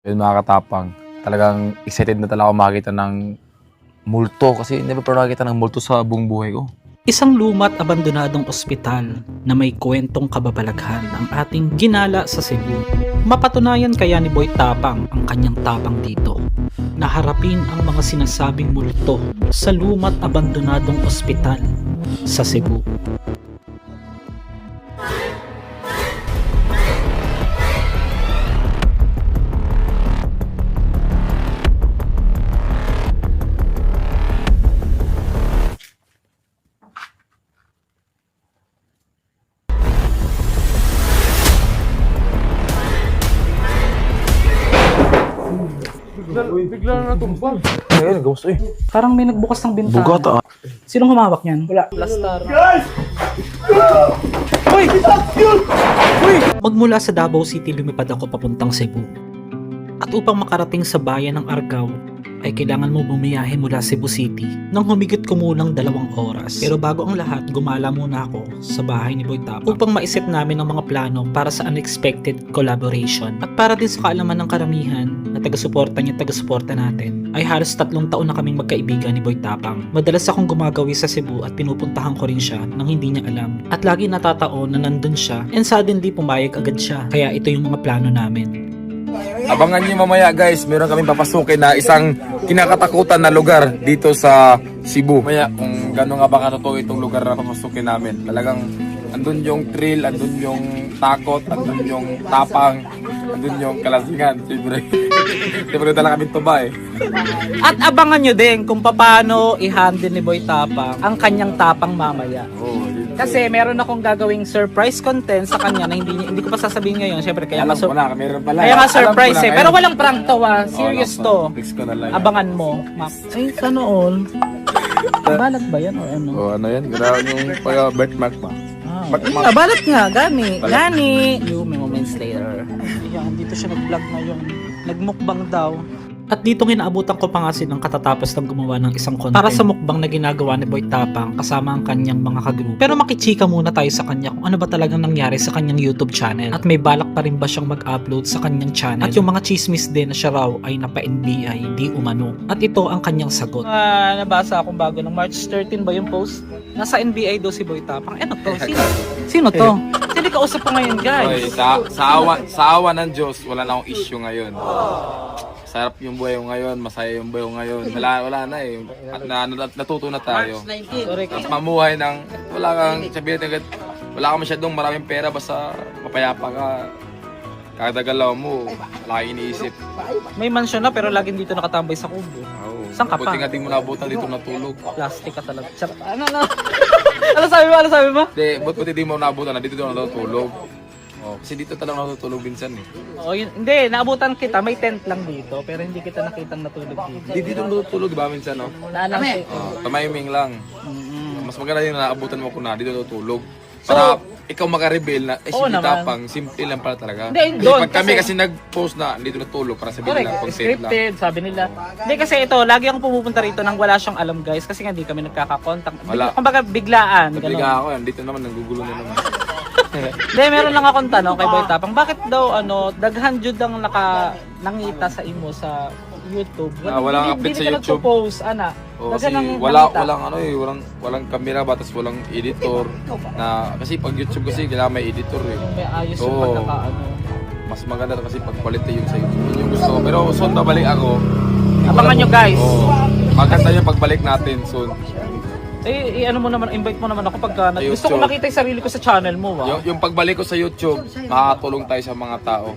Yun mga katapang, talagang excited na talaga ako makakita ng multo kasi never pa nakakita ng multo sa buong buhay ko. Isang lumat abandonadong ospital na may kwentong kababalaghan ang ating ginala sa Cebu. Mapatunayan kaya ni Boy Tapang ang kanyang tapang dito na harapin ang mga sinasabing multo sa lumat abandonadong ospital sa Cebu. Bigla na natumba. Ayun, ghost eh. Parang may nagbukas ng bintana. Bugat ah. Sinong humawak niyan? Wala. Plastar. Uy! Uy! Magmula sa Davao City lumipad ako papuntang Cebu. At upang makarating sa bayan ng Argao, ay kailangan mo bumiyahe mula Cebu City nang humigit kumulang 2 oras. Pero bago ang lahat, gumala muna ako sa bahay ni Boy Tapang upang maisip namin ang mga plano para sa unexpected collaboration. At para din sa kaalaman ng karamihan na taga-suporta niya, taga-suporta natin, ay halos 3 taon na kaming magkaibigan ni Boy Tapang. Madalas akong gumagawi sa Cebu at pinupuntahan ko rin siya nang hindi niya alam. At lagi natataon na nandun siya and suddenly pumayag agad siya. Kaya ito yung mga plano namin. Abangan nyo mamaya guys, meron kaming papasukin na isang kinakatakutan na lugar dito sa Cebu. Mamaya kung gano'n nga ba katotoo itong lugar na papasukin namin. Talagang andun yung thrill, andun yung takot, andun yung tapang, andun yung kalasingan. Siyempre dala kami tuba eh. At abangan nyo din kung paano i-handle ni Boy Tapang ang kanyang tapang mamaya. Kasi meron akong gagawing surprise content sa kanya na hindi ko pa sasabihin ngayon. Syempre kaya Alam nga ko na, meron pala. kaya nga Alam ko surprise na eh. ngayon. Pero walang prank to ah. Serious Fix to. ko na lang. Abangan mo. Ay, sana all. Balat ba yan o ano? Oh, ano yan? Grabe yung birthmark pa. Balat nga, gani. Gani. Few moments later. Ayan, dito siya nag-vlog ngayon. Nagmukbang daw. At dito inaabutan ko pa nga silang katatapos ng gumawa ng isang content para sa mukbang na ginagawa ni Boy Tapang kasama ang kanyang mga kagrupo. Pero makichika muna tayo sa kanya kung ano ba talagang nangyari sa kanyang YouTube channel. At may balak pa rin ba siyang mag-upload sa kanyang channel. At yung mga chismis din na siya raw ay napa-NBI, di umano. At ito ang kanyang sagot. Nabasa akong bago ng March 13 ba yung post? Nasa NBI daw si Boy Tapang. Ano to? Sino to? Sino kausap ko ngayon, guys? Oy, sa awa ng Diyos, wala na akong issue ngayon. Sarap yung buhay ko ngayon, masaya yung buhay ko ngayon. Wala na eh. At natuto na tayo. At mamuhay ng, wala kang sabihin agad, wala kang masyadong maraming pera, basta mapayapa ka. Kada galaw mo, wala kang iniisip. May mansyon na pero laging dito nakatambay sa kubo. Oo. Saan ka pa? Buti nga di mo nabutan dito natulog. Plastic ka talaga. Ano? Ano sabi mo? Ano sabi mo? Buti di mo nabutan na dito natutulog. Oh, kasi dito talaga natutulog minsan eh. Oo, hindi, naabutan kita. May tent lang dito pero hindi kita nakitang natulog dito. Dito natutulog diba minsan no? Naalang si... Tamayiming lang. Mas maganda yung naabutan mo ko na dito natutulog. Para ikaw makareveal na, Oo si naman. Tapang, simple lang pala talaga. Hindi, Kasi doon, pag kami kasi- kasi nag-post na dito natulog para sabihin Correct, lang, content lang. scripted, sabi nila. Hindi kasi ito, lagi akong pumupunta rito nang wala siyang alam guys kasi nga hindi kami nagkakakontak. Wala. Kumbaga biglaan. Nagliga Ganun. ako yan, dito naman nagugulo na naman. Hindi, meron lang akong tanong kay Boy Tapang. Bakit daw daghan jud ang nangita sa imo sa YouTube? Walang update sa YouTube. Post ana. O, kasi Daghan ang walang nakita. ano eh, walang camera ba, tapos walang editor. Na, kasi pag YouTube kasi kailangan may editor eh. May ayos yung Oo. pagkakaano. Mas maganda kasi pag quality yung sa YouTube. Yun yung gusto ko. Pero soon babalik ako. Abangan nyo guys. Oo. Maganda yung pagbalik natin soon. Ano mo naman, invite mo naman ako pagka Sa gusto ko YouTube. makita yung sarili ko sa channel mo, Yung pagbalik ko sa YouTube, makakatulong tayo sa mga tao.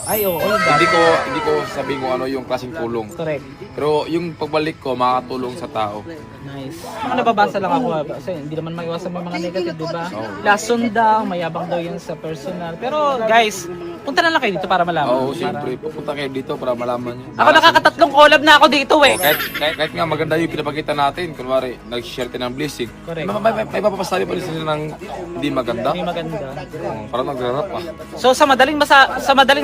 Ay, oo, yung Hindi ko sabihin kung ano yung klaseng tulong. correct. Pero yung pagbalik ko, makakatulong sa tao. Nice. Mga nababasa lang ako kasi hindi naman maiwasan may mga negative, di ba? Oo. Lason daw, mayabang daw yan sa personal. Pero guys, punta na lang kayo dito para malaman. Oo, siyempre. Pupunta kayo dito para malaman nyo. Ako nakakatatlong collab na ako dito eh. Kahit nga maganda yung pinapakita natin. Kunwari, nag-share tayo ng blessing. Correct. May papasabi pa rin sila ng hindi maganda. Hindi maganda. Parang nagrarap ah. So sa madaling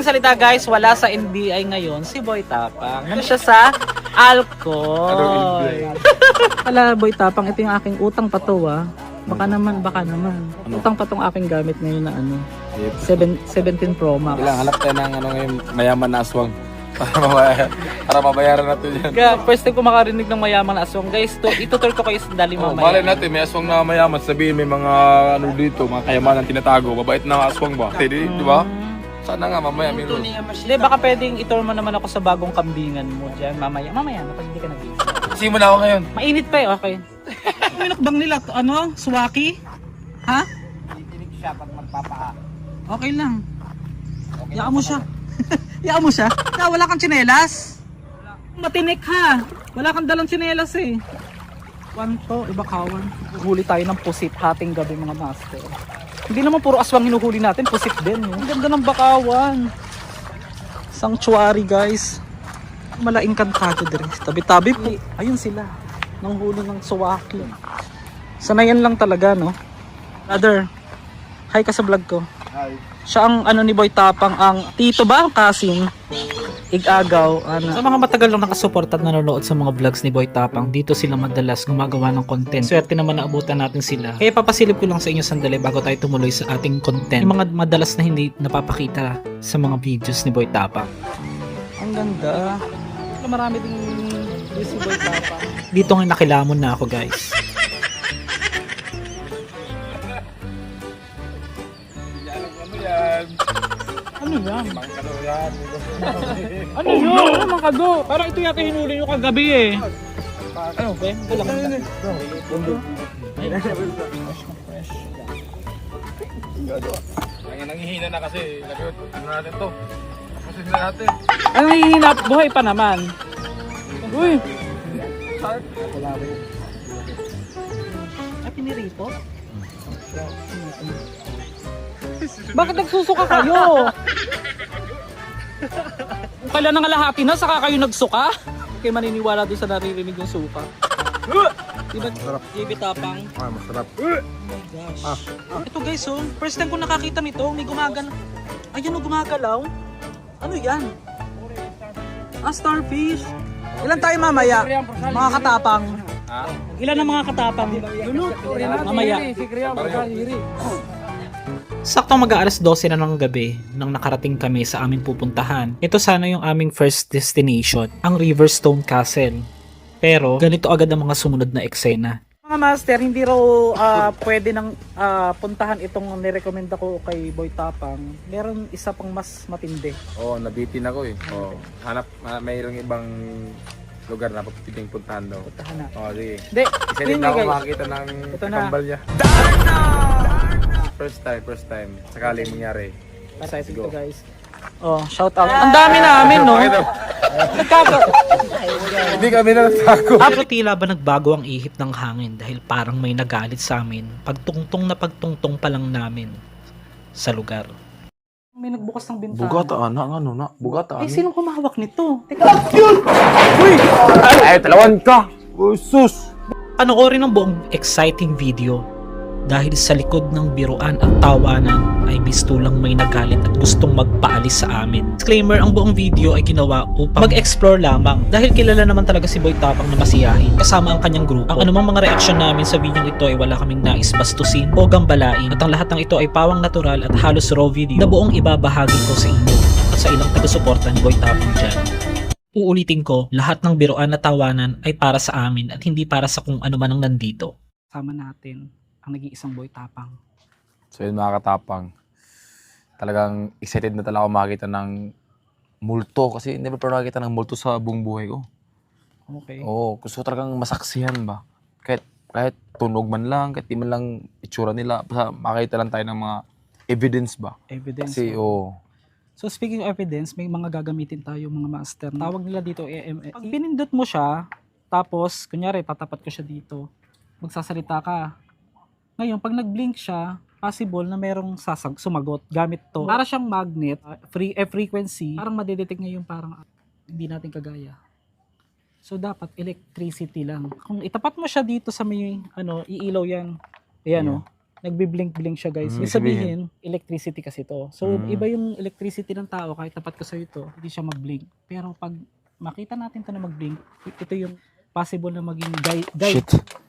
salita guys, wala sa NBI ngayon si Boy Tapang. Ano siya sa alcohol. Pala Boy Tapang, ito yung aking utang pa to ah. Baka naman. Utang pa tong aking gamit ngayon na ano. 17 Pro Max. Kailangan hanap tayo ng ano ngayon, mayaman na aswang. Para mabayaran natin yan. Kaya first time ko makarinig ng mayamang na aswang. Guys, itutur ko kayo sandali Oh, mamaya. malay natin, may aswang na mayaman. Sabihin may mga ano dito, mga kayamanan tinatago. Mabait na aswang ba? Di ba? Sana nga mamaya meron. Hindi, baka pwedeng itur mo naman ako sa bagong kambingan mo dyan. Mamaya na, pag hindi ka nag-video. Kasi mo na ako ngayon. Mainit pa eh, okay. Minakbang nila, ano? Suwaki? Ha? Titinig siya pag magpapaa. Okay lang. Yaan mo siya. Yaan mo siya? Na, wala kang tsinelas. Matinik ha. Wala kang dalang tsinelas eh. Wanto, ibakawan. Huli tayo ng pusit hating gabi mga master. Hindi naman puro aswang hinuhuli natin, pusit din. No? Ang ganda ng bakawan. Sanctuary guys. Malaking kantado din. Tabi-tabi po. Ayun sila. Nanghuli ng suwaki. Sanayan lang talaga no. Brother, hi ka sa vlog ko. Hi. Siya ang ano ni Boy Tapang, ang tito ba? Ang kasim. Igagaw. Ano. Sa mga matagal lang nakasuporta at nanonood sa mga vlogs ni Boy Tapang, dito sila madalas gumagawa ng content. Swerte naman na abutan natin sila. Kaya papasilip ko lang sa inyo sandali bago tayo tumuloy sa ating content. Yung mga madalas na hindi napapakita sa mga videos ni Boy Tapang. Ang ganda. Marami ding videos ni Boy Tapang. Dito nga nakilamon na ako guys. Ano yan? Mangkano yan. Ano yun? Ano mga kado? Parang ito yata hinuli nyo kagabi eh. Ano ba? Ito lang. Ang nanghihina na kasi. Lagot, ano natin to? Kasi sila natin. Ano hihinap? Buhay pa naman. Uy! Ay, pinirito? Bakit nagsusuka kayo? Kailan ng alahati na, saka kayo nagsuka? Kaya maniniwala doon sa naririnig yung suka. Diba, Boy Tapang? Ah, masarap. Oh my gosh. Ito guys, oh, first time ko nakakita nito, may gumagalaw. Ayun, oh, gumagalaw. Ano yan? Ah, starfish. Ilan tayo mamaya? Mga katapang. Ilan ang mga katapang? Mamaya. Saktong mag-aalas 12 na ng gabi nang nakarating kami sa aming pupuntahan. Ito sana yung aming first destination, ang Riverstone Castle. Pero ganito agad ang mga sumunod na eksena. Mga master, hindi raw pwede nang puntahan itong nirekomenda ko kay Boy Tapang. Meron isa pang mas matindi. Oo, nabitin ako eh. Oo. Hanap, mayroong ibang lugar na piting puntahan daw. Puntahan na. Oo, sige. Hindi, Isa yun din na ako guys. makakita ng Ito na. kambal niya. First time. Sakaling mangyari. Excited to guys. Oh, shout out. Ang dami namin, no? Hindi kami na natago. Pero tila ba nagbago ang ihip ng hangin dahil parang may nagalit sa amin pagtungtong pa lang namin sa lugar. May nagbukas ng bintana. Bugata. Eh, sinong humawak nito? Ay, talawan ka! Sus! Panoorin ang buong exciting video dahil sa likod ng biruan at tawanan ay bistulang may nagalit at gustong magpaalis sa amin. Disclaimer, ang buong video ay ginawa upang mag-explore lamang dahil kilala naman talaga si Boy Tapang na masiyahin kasama ang kanyang grupo. Ang anumang mga reaksyon namin sa video ito ay wala kaming nais bastusin o gambalain at ang lahat ng ito ay pawang natural at halos raw video na buong ibabahagi ko sa inyo at sa ilang taga-suporta ni Boy Tapang dyan. Uulitin ko, lahat ng biruan at tawanan ay para sa amin at hindi para sa kung ano man ang nandito. Sama natin ang nag-iisang Boy Tapang. So yun mga katapang, talagang excited na talaga ako makakita ng multo kasi never pa nakakita ng multo sa buong buhay ko. Okay. Oo, gusto ko talagang masaksihan ba. Kahit tunog man lang, kahit di man lang itsura nila, basta makakita lang tayo ng mga evidence ba. Evidence. Kasi So speaking of evidence, may mga gagamitin tayo mga master. Tawag nila dito EMF. Pag pinindot mo siya, tapos kunyari tatapat ko siya dito, magsasalita ka. Ngayon, pag nag-blink siya, possible na merong sumagot gamit to. Para siyang magnet, frequency, parang madedetect niya yung parang hindi natin kagaya. So dapat electricity lang. Kung itapat mo siya dito sa may iilaw yan. Ayan nagbi-blink siya guys. Ibig sabihin, electricity kasi to. So iba yung electricity ng tao kahit tapat ko sa ito, hindi siya mag-blink. Pero pag makita natin to na mag-blink, ito yung possible na maging guide.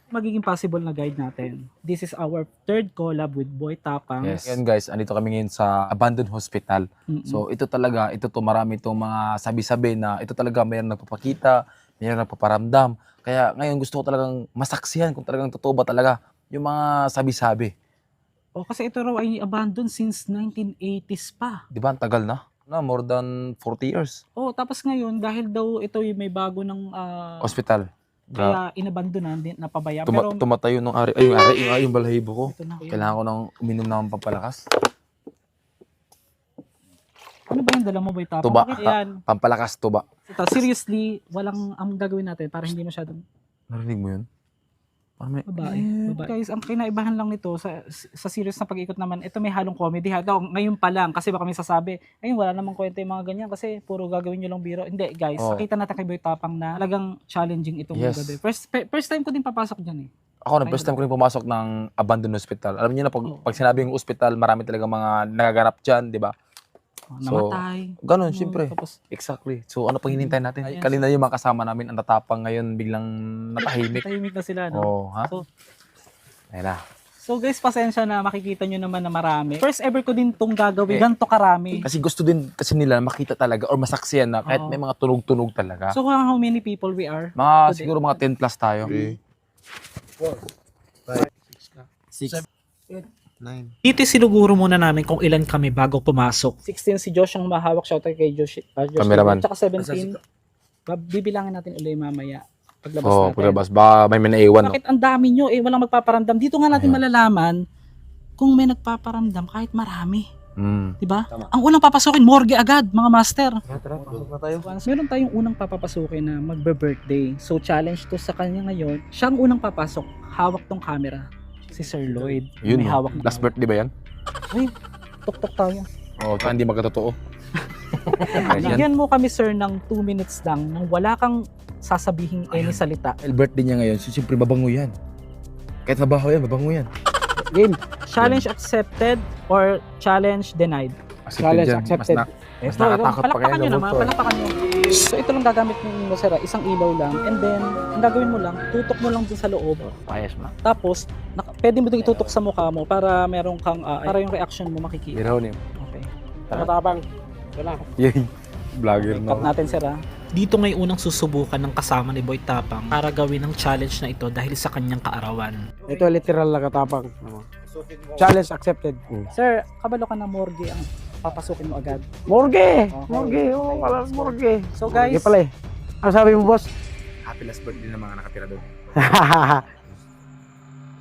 magiging possible na guide natin. This is our third collab with Boy Tapang. Yes. Yan guys, andito kami ngayon sa abandoned hospital. So ito to marami itong mga sabi-sabi na ito talaga mayroong nagpapakita, mayroong nagpaparamdam. Kaya ngayon gusto ko talagang masaksihan kung talagang totoo ba talaga yung mga sabi-sabi. O kasi ito raw ay abandoned since 1980s pa. Di ba? Ang tagal na. More than 40 years. Oh, tapos ngayon dahil daw ito ay may bago ng Hospital. kaya inabandon na, napabaya. Pero Tumatayo nung ari. Ay, yung balahibo ko. ito na. Kailangan ko nang uminom ng pampalakas. Ano ba yung dala mo, Boy Tapang? Tuba. Bakit yan? Pampalakas tuba. Seriously, walang ang gagawin natin para hindi masyadong Narinig mo yun? Parang may... babae. Guys, ang kinaibahan lang nito sa serious na pag-ikot naman, ito may halong comedy ha. Ngayon pa lang kasi baka may sasabi, ayun wala namang kwenta yung mga ganyan kasi puro gagawin nyo lang biro. Hindi guys, nakita natin kay Boy Tapang na talagang challenging itong gabi. First time ko din papasok dyan eh. Ako na, first time ko rin pumasok ng abandoned hospital. Alam niyo na, pag sinabi yung hospital, marami talaga mga nagaganap dyan, di ba? Namatay. Ganun, syempre. Tapos, Exactly. So, ano pang hinintay natin? Kanina yung mga kasama namin, ang tatapang ngayon, biglang natahimik. tahimik na sila, no? Oo, ha? So, Ayun na. So guys, pasensya na makikita nyo naman na marami. First ever ko din itong gagawin. Ganito karami. Kasi gusto din kasi nila makita talaga or masaksiyan na kahit may mga tunog-tunog talaga. So how many people we are? Siguro mga 10 plus tayo. 9. Dito sinuguro muna namin kung ilan kami bago pumasok. 16 si Josh ang mahawak. Shoutout kay Josh. Cameraman. Tsaka 17. Bibilangin natin ulit mamaya. Paglabas Oo, natin. paglabas. Baka may naiwan, no? Bakit ang dami nyo eh? Walang magpaparamdam. Dito nga natin malalaman kung may nagpaparamdam kahit marami. Diba? Ang unang papasukin, morgue agad, mga master. Tara, pasok na tayo. Meron tayong unang papapasukin na magbe-birthday. So challenge to sa kanya ngayon. Siya ang unang papasok. Hawak tong camera. Si Sir Lloyd. Yun, May no? hawak na Last birthday ba yan? Ay, tok-tok tayo. Oo, hindi magkatotoo. Bigyan mo kami sir ng 2 minutes lang nang wala kang sasabihin any salita. Birthday niya ngayon, so siyempre babango yan. Kahit mabaho yan, babango yan. Game. Challenge accepted or challenge denied? Challenge accepted. Mas nakatakot pa Palakpakan kaya nyo ng naman, motor. palakpakan nyo. So ito lang gagamit mo sir, isang ilaw lang. And then, ang gagawin mo lang, tutok mo lang dun sa loob. Payas mo. Tapos, pwede mo dun itutok sa mukha mo para meron kang, para yung reaction mo makikita. Biraw niyo. Okay. Matapang. Wala. Yay. Vlogger Cut natin sir ha. Dito ngay unang susubukan ng kasama ni Boy Tapang para gawin ang challenge na ito dahil sa kanyang kaarawan. Ito literal na katapang. Challenge accepted. Sir, kabalo ka na morgue ang papasukin mo agad. Morgue! Okay. Morgue! Oo, wala morgue. So guys, Morgue pala eh. Ano sabi mo, boss? Happy last birthday ng mga nakatira doon.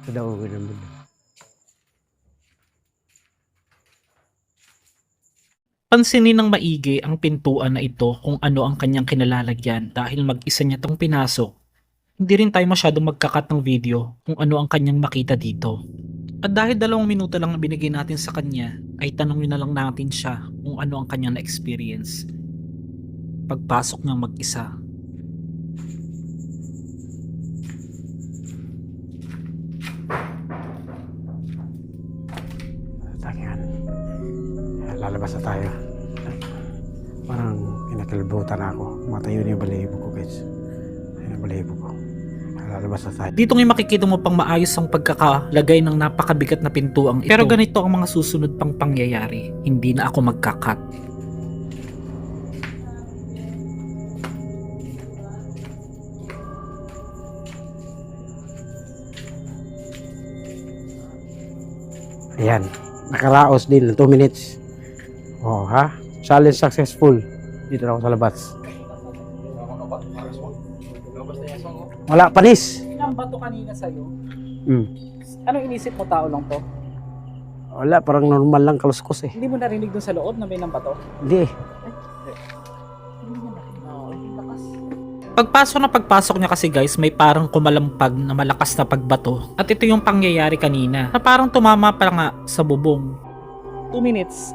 Ito daw ko naman. pansinin ng maigi ang pintuan na ito kung ano ang kanyang kinalalagyan dahil mag-isa niya tong pinasok. Hindi rin tayo masyadong magkakat ng video kung ano ang kanyang makita dito. At dahil 2 minuto lang ang binigay natin sa kanya, ay tanongin na lang natin siya kung ano ang kanyang na-experience. Pagpasok niyang mag-isa. Tangan. Lalabas na tayo. Parang kinakalibutan ako. Matayo na yung balahibo ko, guys. Ayun ang balahibo ko. Lalabas na tayo. Dito ngayon makikita mo pang maayos ang pagkakalagay ng napakabigat na pintuang ito. Pero ganito ang mga susunod pang pangyayari. Hindi na ako magkakat. Ayan. Nakaraos din. 2 minutes. Oh, ha? Challenge successful. Dito na ako sa labas. Wala, panis. Ilang bato kanina sa'yo? Hmm. Anong inisip mo, tao lang to? Wala, parang normal lang kaluskos eh. Hindi mo narinig dun sa loob na may nang bato? Hindi eh. Pagpasok niya kasi guys, may parang kumalampag na malakas na pagbato. At ito yung pangyayari kanina, na parang tumama pa nga sa bubong. 2 minutes.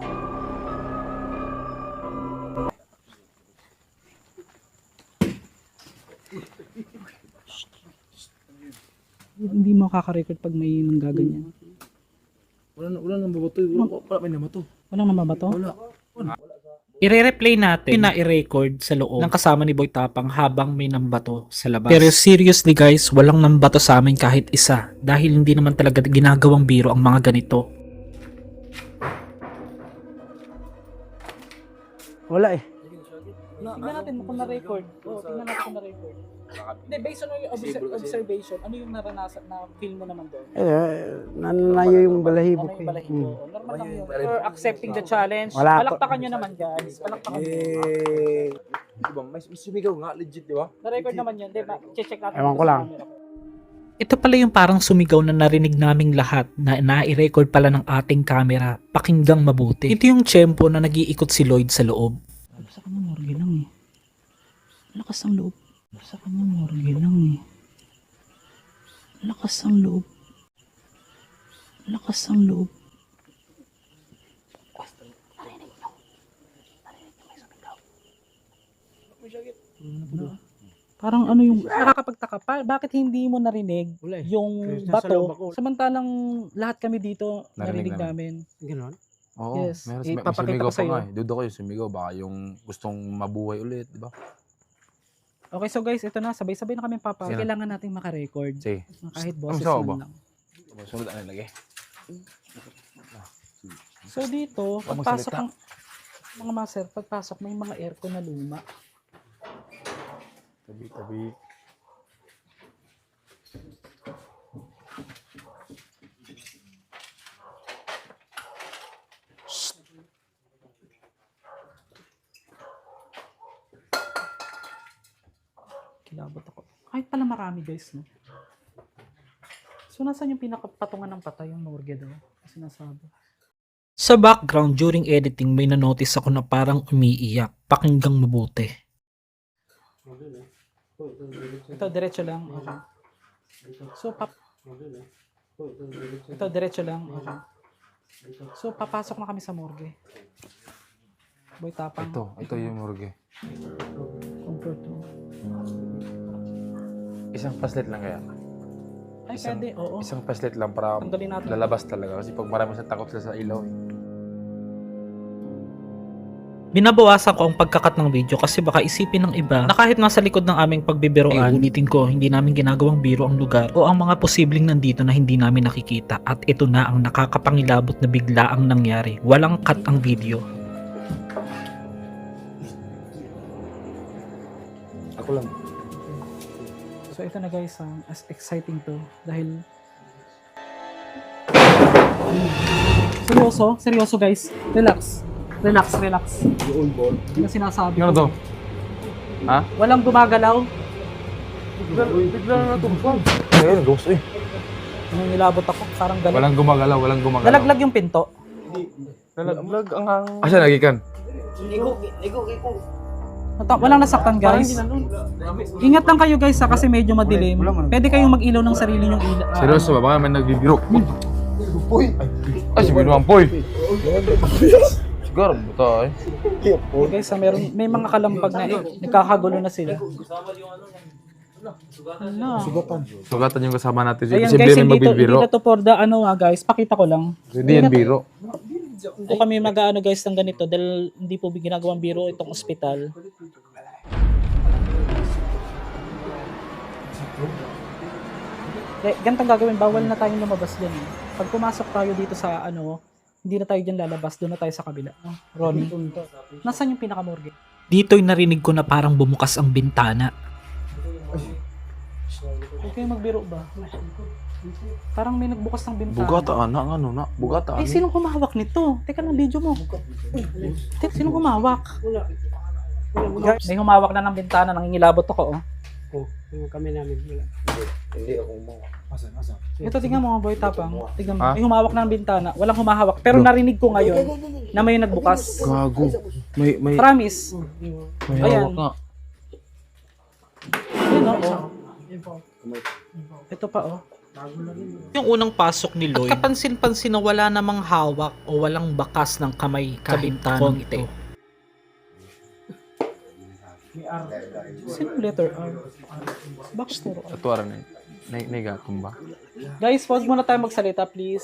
Hindi mo kaka-record pag may nanggaganyan. Wala nang babato. Wala may namato. Walang namabato? Wala. Ire-replay natin yung na-record sa loob ng kasama ni Boy Tapang habang may nambato sa labas. Pero seriously guys, walang nambato sa amin kahit isa dahil hindi naman talaga ginagawang biro ang mga ganito. Wala eh. Tingnan natin kung na-record. Oo, tingnan natin kung na-record. Hindi, based on your observation, ano yung naranasan na feel mo naman doon? Nananayo yung balahibo Ano ko. yung balahibo? Normal lang yun. You're accepting the challenge. Wala po. Palakpakan nyo naman guys. Palakpakan nyo. Diba, may sumigaw nga, legit, di ba? Na-record naman yun. Diba? Check natin. Ewan ko sa lang. camera. Ito pala yung parang sumigaw na narinig naming lahat na nai-record pala ng ating camera. Pakinggang mabuti. Ito yung tiyempo na nag-iikot si Lloyd sa loob. Sa kanya morgue lang eh. Lakas ang loob. Sa kanya morgue lang eh. Lakas ang loob. Lakas ang loob. Parang ano yung nakakapagtaka pa, bakit hindi mo narinig Wala eh. yung Nasa loob bato ako. samantalang lahat kami dito Narinig narinig namin. Ganon? Oo, Yes, meron ipapakita sumigaw ko pa sa'yo. nga eh. Dudo ko yung sumigaw, baka yung gustong mabuhay ulit, di ba? Okay, so guys, ito na, sabay-sabay na kami papa. Sige na. Kailangan nating makarecord. Sige. Kahit boses sawa man ba? lang. Sunod ano lagi? So dito, Huwag pagpasok magsalita. ng mga master, pagpasok may mga aircon na luma. Tabi. Kilabot ako. Kahit pala marami guys, no? So nasaan yung pinakapatungan ng patay yung morgue daw? Kasi nasabi. Sa background during editing may na-notice ako na parang umiiyak. Pakinggang mabuti. Ito, diretso lang. Okay. So, ito, diretso lang. Okay. So, papasok na kami sa morgue. Boy Tapang. Ito yung morgue. Comfort room. Isang paslit lang kaya. Ay, pwede. Oo. Isang paslit lang para Tanggalin natin. lalabas talaga. Kasi pag marami sa takot sila sa ilaw eh. Binabawasan ko ang pagkakat ng video kasi baka isipin ng iba na kahit nasa likod ng aming pagbibiroan, ulitin ko, hindi namin ginagawang biro ang lugar o ang mga posibleng nandito na hindi namin nakikita at ito na ang nakakapangilabot na bigla ang nangyari. Walang cut ang video. Ako lang. So, ito na guys. As exciting to. Dahil... Seryoso guys. Relax. Yung sinasabi Ano ko. to? Ha? Walang gumagalaw. Bigla na tumpag. Ayun, ghost eh. Nangilabot ako. Parang galit. Walang gumagalaw. Nalaglag yung pinto. Nalaglag ang... Asa nagikan? Walang nasaktan guys. Ingat lang kayo guys kasi medyo madilim. Pwede kayong mag-ilaw ng sarili nyong ilaw. Seryoso ba? Baka may nagbibiro. Ay, si Binuang Poy. Siguro, buto eh. Guys, may mga kalambag na nagkakagulo na sila. Sugatan yung kasama natin. Ayan Kasi guys, may hindi magbibiro. na to for the guys, pakita ko lang. Hindi yan biro. Kung kami mag-ano guys ng ganito dahil hindi po ginagawang biro itong ospital. Ganitong gagawin, bawal na tayong lumabas dyan. Pag pumasok tayo dito sa hindi na tayo dyan lalabas, doon na tayo sa kabila. Ronnie, nasaan yung pinakamorgue? Dito'y narinig ko na parang bumukas ang bintana. Huwag kayong magbiro ba? Parang may nagbukas ng bintana. Bugata, anak. Bugata, Eh, sinong humawak nito? Teka lang, video mo. Sinong humawak? May humawak na ng bintana, nangingilabot ako, oh. Kami namin. Hindi ako mo. Ito, tingnan mo, Boy Tapang. Tingnan mo, Ha? may humawak na ng bintana. Walang humahawak. Pero narinig ko ngayon na may nagbukas. Gago. May Promise. Ayan. hawak nga. Ayan, oh. Ito pa, oh. Yung unang pasok ni Lloyd, at kapansin-pansin na wala namang hawak o walang bakas ng kamay kahit konti. Sinong letter R? Bakit puro R? Atuara na gatong ba? Guys, wag muna tayo magsalita, please.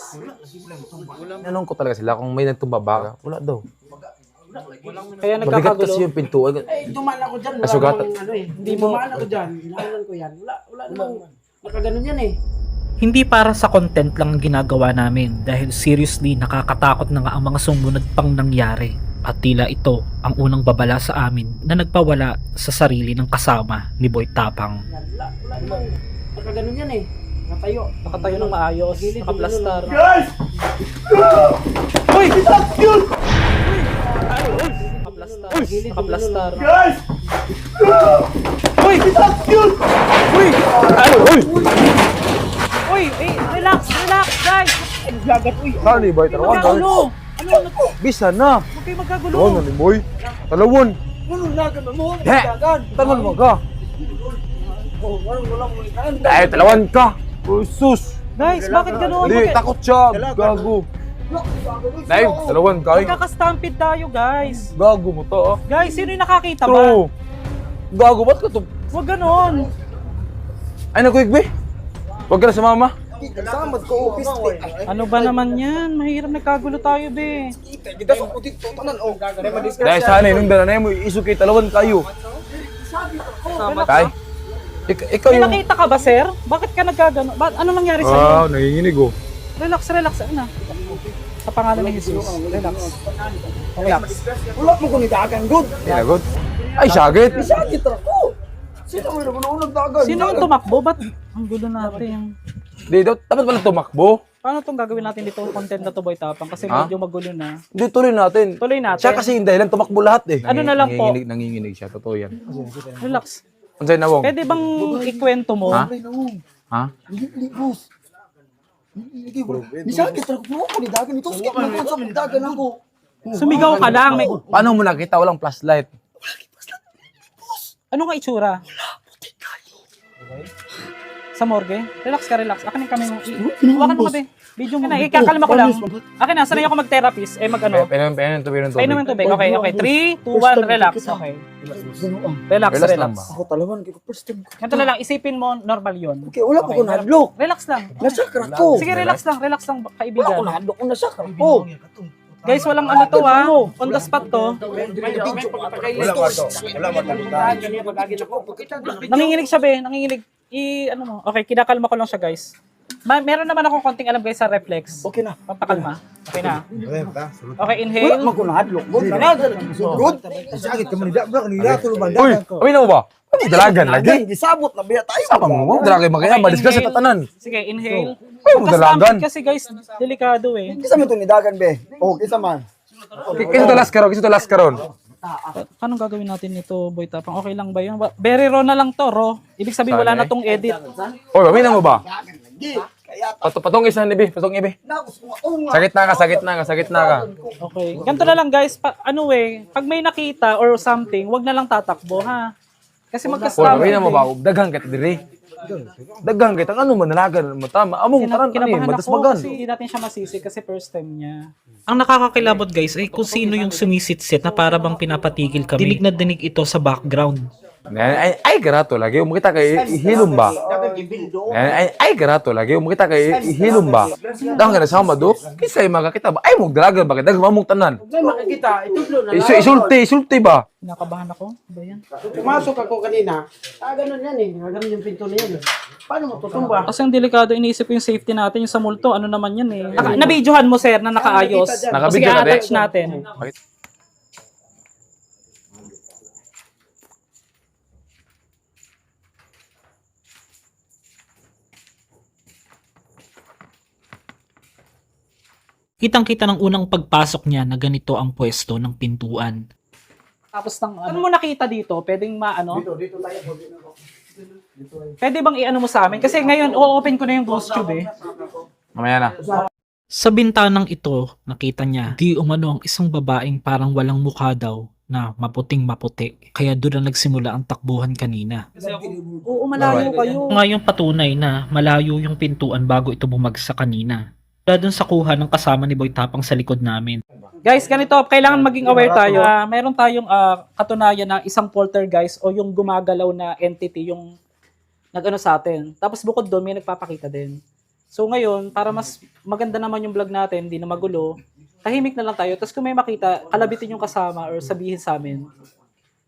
Anong ko talaga sila kung may nagtumba baka? Wala daw. Kaya Mabigat nagkakagulo. kasi yung pintuan. Eh, dumaan ako dyan. Wala Nasugat. namang ano eh. Hindi dumaan ako dyan. Hinahalan ko yan. Wala namang nakaganon yan eh. Hindi para sa content lang ang ginagawa namin dahil seriously nakakatakot na nga ang mga sumunod pang nangyari. At tila ito ang unang babala sa amin na nagpawala sa sarili ng kasama ni Boy Tapang. Yan. Wala namang nakaganon yan eh. Nakatayo. Nakatayo ng maayos, Gilid, nakaplastar. Guys! Uy! Yun! Nakaplastar, nakaplastar. Guys! Uy! Yun! Uy! Uy! Eh, relax, relax, guys! Gagat, uy! Saan boy? Magkagulo! Ano? Bisa na. Huwag kayo magkagulo! Oo ni boy. Talawon. Ano nagan mo? He! Gagan! Tangan mo ka. Oh, wala mo ikaan. Eh, talawan ka. Sus. Guys, bakit gano'n? Hindi, takot siya. Gago. Dahil, talawan ka. Magkakastampid tayo, guys! Gago mo to. Guys, sino yung nakakita ba? True. Gago, ba't ka to? Huwag gano'n! Ay, nakuigbe. Huwag ka na sumama. Samad ko, office. Ano ba naman yan? Mahirap nagkagulo tayo, be. Kita sa putik to, tanan. Oh, Dahil sana nung dala na mo, isukay talawan kayo. Tay. Ikaw May yung... nakita ka ba, sir? Bakit ka nagkagano? Ano nangyari sa'yo? nanginginig oh. Relax, relax. Ano? Sa pangalan ni Jesus. Relax. Relax. Wala mo ko ni dagan, good. Tinagot. Ay, sagit. Sakit ako. Sino mo naman dagan? Sino yung tumakbo? Ba't ang gulo natin? Di, dapat pala tumakbo. Paano itong gagawin natin dito content na to, Boy Tapang? Kasi Ha? medyo magulo na. Di, tuloy natin. Tuloy natin. Siya kasi yung dahilan, tumakbo lahat eh. Ano na lang po? Nanginginig siya, totoo yan. Relax. Unsay na wong? Pwede bang ikwento mo? Ha? Ha? Hindi, boss. Sakit ako ko ni dagan. Ito sakit na ko sa dagan ako. Sumigaw ka lang. May... Paano mo nakita walang flashlight? Ano nga itsura? Sa morgue? Relax ka, relax. Akin kami mo. Hawakan mo ka, be. Video mo. Ikakalma ko lang. Akin na, sanay ako mag-therapist. Mag-ano? Painom tubig. Painom yung tubig. Okay, okay. 3, 2, 1, relax. Okay. Relax, Relax lang relax. ba? Ako talawan, kaya first time. Ganito na lang, isipin mo, normal yun. Okay, wala pa ko nahadlok. Relax lang. Nasakar ako. Sige, relax lang, Wala ko kaibigan. nahadlok kung nasakar ako. Guys, walang ano to ha. On the spot to. Nanginginig siya, be. Nanginginig. Ano mo? Okay, kinakalma ko lang siya, guys. Meron naman akong konting alam, guys, sa reflex. Okay na. Pampakalma. Okay na. Okay, Wala inhale. man ko nahadlok. Good. Sakit ka man nila. Bro, kanila tulungan Uy, amin na mo ba? Ano dalagan lagi? Gisabot na biya tayo. Sama mo, dalagan magkaya, Okay, madiskas sa inhale. tatanan. Sige, inhale. Ay, mo dalagan. Kasi, guys, delikado eh. Kisa man ito ni dagan, be. O, kisa man. Kisa to last karon. Anong gagawin natin nito, Boy Tapang? Okay lang ba yun? Very raw na lang to, raw. Ibig sabihin, wala na tong edit. Oy, amin na mo ba? Patong isa ni Bi, patong ibi. Sakit na ka. Okay. Ganito na lang, guys. Pag may nakita or something, wag na lang tatakbo, ha? Kasi Oy, magkasama. amin na mo ba? Daghang kat diri. Daghang kat ang ano manalagan matama. Among taran ani, Kinabahan ako madasmagan. kasi hindi natin siya masisi kasi first time niya. Ang nakakakilabot guys ay kung sino yung sumisitsit na para bang pinapatigil kami. Dinig na dinig ito sa background. Ay garato lagi umukita kay hilom ba? Ay garato lagi umukita kay hilom ba? Dang kana sama do. Kisay makakita ba? Ay mong dalagan ba kay daghan mamong tanan. May makikita, itudlo na. Isulti ba? Kinakabahan ako. Ano ba yan? Pumasok ako kanina. Ganun yan eh. Ganun yung pinto na yan eh. Paano mo tutumba? Kasi ang delikado, iniisip ko yung safety natin, yung sa multo, ano naman yan eh. Nabidyohan mo, sir, na nakaayos. Nakabidyo Sige, na, attach natin. Kitang-kita ng unang pagpasok niya na ganito ang pwesto ng pintuan. Tapos ano mo nakita dito? Pwedeng maano? Dito tayo po. Pwede bang i-ano mo sa amin? Kasi ngayon, o-open ko na yung ghost tube eh. Mamaya na. Sa bintanang ito, nakita niya di umano ang isang babaeng parang walang mukha daw na maputing maputi. Kaya doon na nagsimula ang takbuhan kanina. Oo, malayo kayo. Ngayong patunay na malayo yung pintuan bago ito bumagsak kanina. Kaya doon sa kuha ng kasama ni Boy Tapang sa likod namin. Guys, ganito, kailangan maging aware tayo. Meron tayong katunayan na isang poltergeist o yung gumagalaw na entity yung nag-ano sa atin. Tapos bukod doon, may nagpapakita din. So ngayon, para mas maganda naman yung vlog natin, hindi na magulo, tahimik na lang tayo. Tapos kung may makita, kalabitin yung kasama or sabihin sa amin.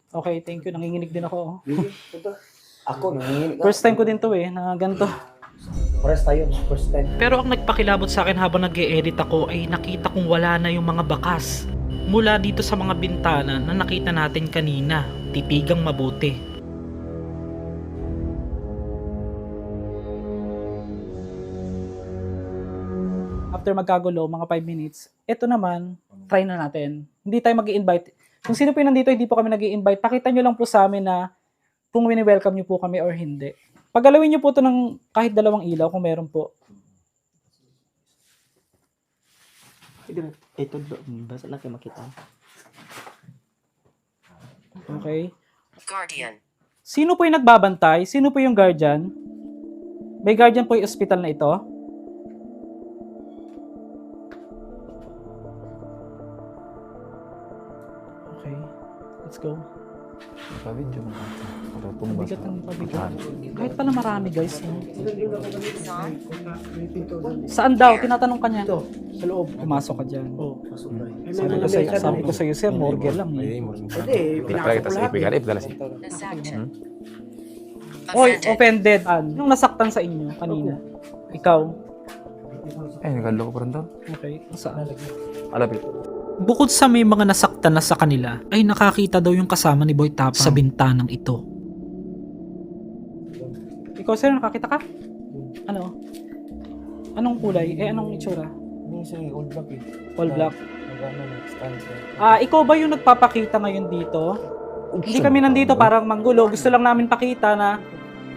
Okay, thank you. Nanginginig din ako. Ako, nanginginig. First time ko din to na ganito. Pares tayo, first time. Pero ang nagpakilabot sa akin habang nag-e-edit ako ay nakita kong wala na yung mga bakas. Mula dito sa mga bintana na nakita natin kanina. Titigang mabuti. After magkagulo, mga 5 minutes, ito naman, try na natin. Hindi tayo mag-i-invite. Kung sino po yung nandito, hindi po kami nag-i-invite. Pakita nyo lang po sa amin na kung wini-welcome nyo po kami or hindi. Paggalawin nyo po ito ng kahit 2 ilaw kung meron po. Ito, basta na kayo makita. Okay. Guardian. Sino po yung nagbabantay? Sino po yung guardian? May guardian po yung ospital na ito? Okay. Let's go. Pabidyo mo. Para tumbas. Pabigat ng pabigat. Kahit pala marami guys. No? Saan daw? Tinatanong ka niya. Ito, sa loob. Pumasok ka dyan. Oh, pasok tayo. Sabi ko sa'yo, sir, morgue lang eh. Hindi, pinakasok ko lahat. The section. Oy, Offended. offended. Yung nasaktan sa inyo kanina. Ikaw. Ay, nagalo ko pa rin doon. Okay. Saan? Alapit. Bukod sa may mga nasaktan na sa kanila, ay nakakita daw yung kasama ni Boy Tapang sa bintanang ito. Ikaw, sir, nakakita ka? Ano? Anong kulay? Anong itsura? All black. Ikaw ba yung nagpapakita ngayon dito? Hindi kami nandito parang manggulo. Gusto lang namin pakita na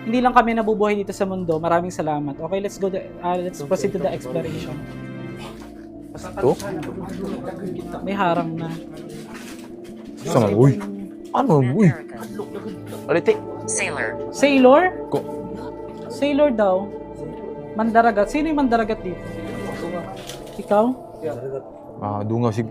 hindi lang kami nabubuhay dito sa mundo. Maraming salamat. Okay, let's proceed to the exploration. Ito? May harang na. Sama, uy. Ano, uy? American. Aliti. Sailor. Sailor? Ko. Sailor daw. Mandaragat. Sino yung mandaragat dito? Ikaw? Dunga si...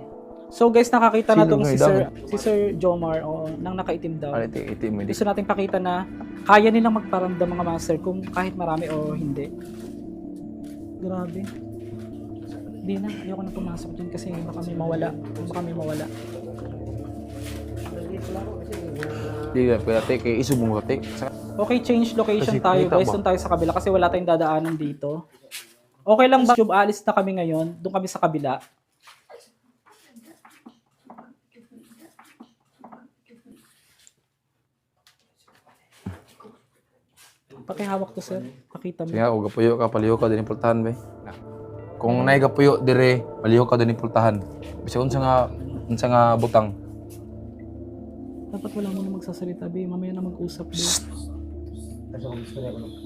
So guys, nakakita na Sino tong nga, si Sir Jomar nang nakaitim daw. Aliti, itim mo. Gusto natin pakita na kaya nilang magparamdam mga master kung kahit marami o hindi. Grabe. Hindi na, ayoko na pumasok dyan kasi baka may mawala. Baka may mawala. Di ka, pwede kay iso mo kate. Okay, change location Kasi tayo kita guys. ba? Doon tayo sa kabila kasi wala tayong dadaanan dito. Okay lang ba? Alis na kami ngayon. Doon kami sa kabila. Pakihawak to, sir. Pakita mo. Sige, o gapuyo ka, paliho ka din pultahan ba? Kung naay gapuyo dire, paliho ka din pultahan. Bisa unsa nga butang. Dapat wala mo na magsasalita, be. Mamaya na mag-usap, be.